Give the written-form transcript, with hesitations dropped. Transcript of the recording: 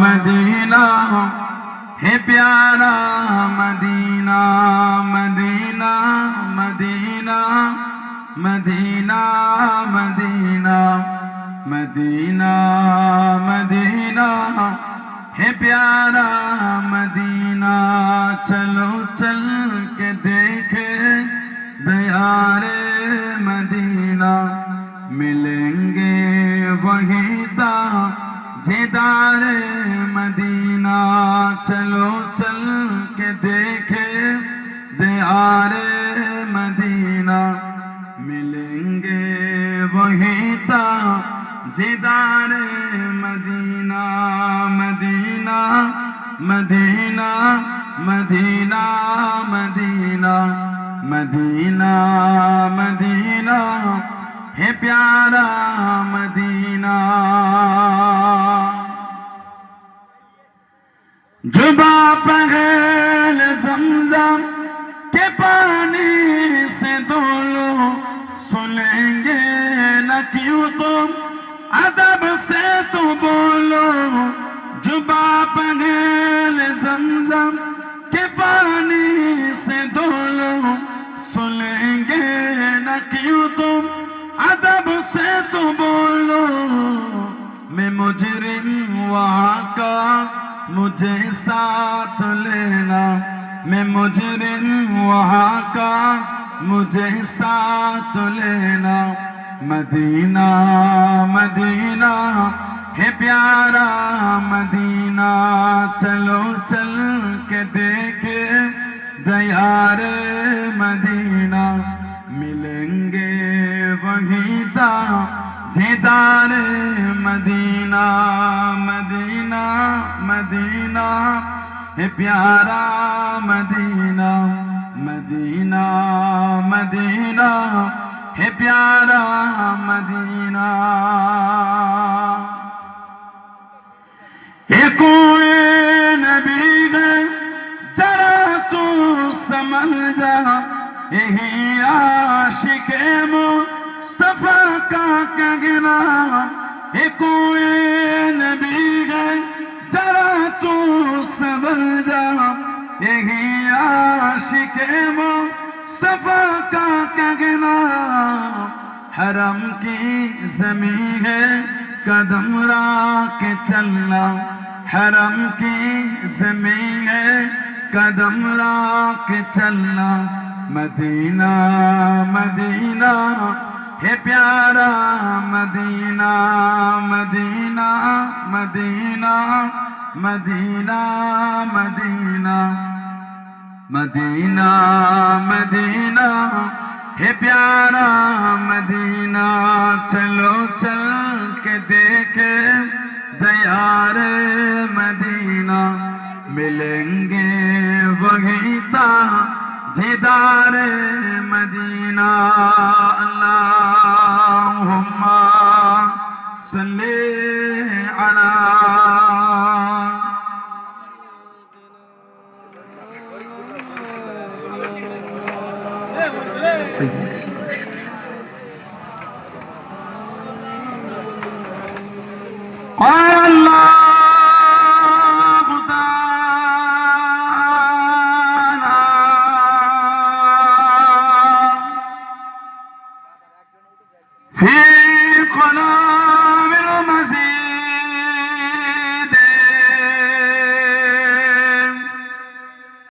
Medina है प्यारा Medina Medina Medina Medina Medina Medina Medina है प्यारा मदीना। चलो चल के देखे दयारे मदीना, मिलेंगे वहीं जिदारे मदीना। चलो चल के देखे दयारे मदीना, मिलेंगे वहीं जिदारे Medina. Medina Medina Medina Medina Medina Medina है प्यारा मदीना। जुबा पहल ज़मज़म के पानी से धो लो, सुनेंगे न क्यों तुम अदब से तो बोलो। जुबा पहल ज़मज़म के पानी से धो लो, सुनेंगे न क्यों तुम अदब से तो बोलो। मैं मुजरिम वहाँ का मुझे साथ लेना, मैं मुजरिम वहाँ का मुझे साथ लेना। मदीना मदीना है प्यारा मदीना। चलो चल के देखे दयारे मदीना, मिलेंगे वहीं जिदारे मदीना। मदीना मदीना है प्यारा मदीना, मदीना मदीना है प्यारा मदीना। कोई नबी है जरा तू समझ जा, यही आशिक मुस्तफा का कहना। कोई नबी है जरा तू समझ जा, यही आशिक मुस्तफा का कहना। हरम की ज़मीं है कदम रख चलना, हरम की ज़मीं है कदम रख चलना। मदीना मदीना है प्यारा Medina, Medina Medina Medina Medina Medina Medina है प्यारा मदीना। चलो चल के देखे दयारे मदीना, मिलेंगे वहीं जिदारे मदीना। अल्लाहुम्मा सल्ली अला सय्यद